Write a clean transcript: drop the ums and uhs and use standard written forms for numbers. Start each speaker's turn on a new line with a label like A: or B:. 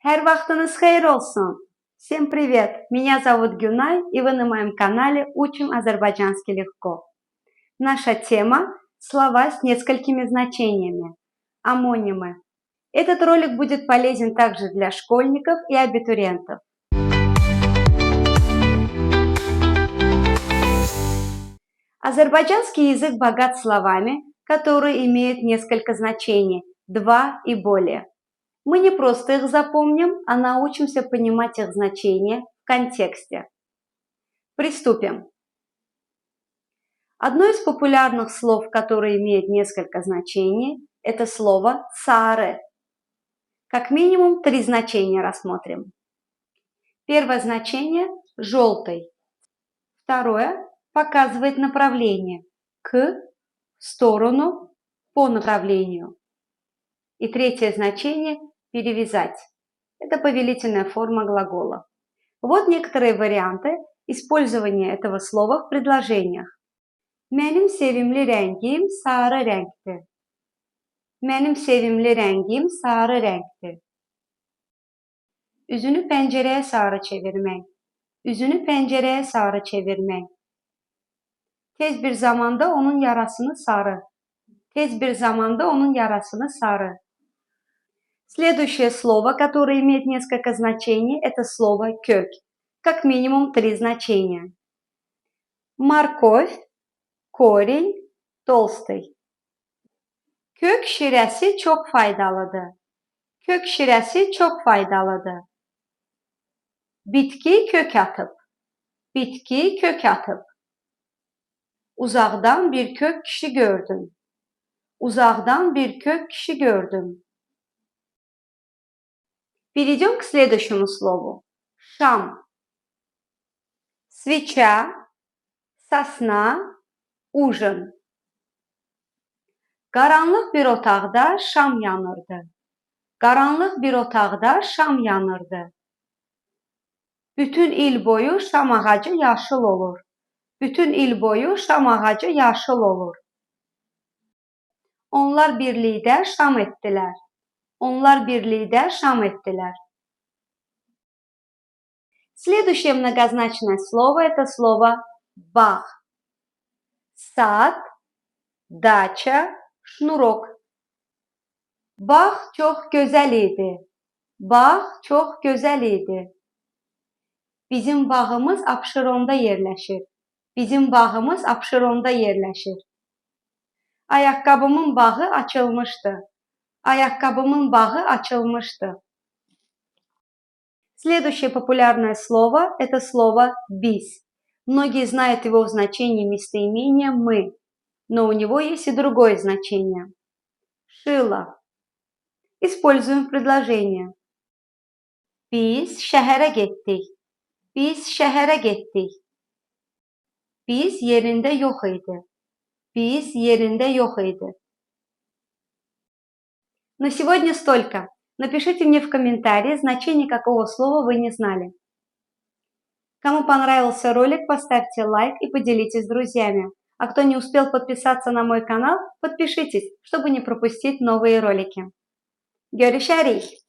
A: Her vaxtınız xeyir olsun. Всем привет! Меня зовут Гюнай, и вы на моем канале «Учим азербайджанский легко». Наша тема – слова с несколькими значениями, амонимы. Этот ролик будет полезен также для школьников и абитуриентов. Азербайджанский язык богат словами, которые имеют несколько значений, 2 и более. Мы не просто их запомним, а научимся понимать их значение в контексте. Приступим. Одно из популярных слов, которое имеет несколько значений, это слово «сары». Как минимум 3 значения рассмотрим. Первое значение – желтый. Второе – показывает направление к, в сторону, по направлению. И третье значение – перевязать. Это повелительная форма глагола. Вот некоторые варианты использования этого слова в предложениях. Benim sevimli rengim sarı renktir. Benim sevimli rengim sarı renktir. Üzünü pencereye sarı çevirmek. Üzünü pencereye sarı çevirmek. Tez bir zamanda onun yarasını sarı. Tez bir zamanda onun yarasını sarı. Следующее слово, которое имеет несколько значений, это слово «кök». Как минимум 3 значения. Морковь, korень, толстый. Kök şirəsi çok faydalıdır. Kök şirəsi çok faydalıdır. Bitki kök atıp. Bitki kök atıp. Uzaqdan bir kök kişi gördüm. Uzaqdan bir kök kişi gördüm. Перейдем к следующему слову. Шам. Свеча, sosna, ужин. Qaranlıq bir otaqda şam yanırdı. Qaranlıq bir otaqda şam yanırdı. Bütün il boyu şam ağacı yaşıl olur. Bütün il boyu şam ağacı yaşıl olur. Onlar birlikdə şam etdilər. Onlar birlikdə şam etdilər. Следующее многозначное слово – это слово «бах». Сад, дача, şnurok. Bağ çox gözəl idi. Bağ çox gözəl idi. Bizim bağımız Abşeronda yerləşir. Bizim bağımız Abşeronda yerləşir. Ayaqqabımın bağı açılmışdı. Ayaqqabımın bağı açılmışdı. Следующее популярное слово – это слово «biz». Многие знают его в значении местоимения «мы», но у него есть и другое значение. Шила. Используем в предложении. Biz şəhərə getdik. Biz şəhərə getdik. Biz yerində yox idi. Biz yerində yox idi. На сегодня столько. Напишите мне в комментарии значение какого слова вы не знали. Кому понравился ролик, поставьте лайк и поделитесь с друзьями. А кто не успел подписаться на мой канал, подпишитесь, чтобы не пропустить новые ролики. Görüşürüz.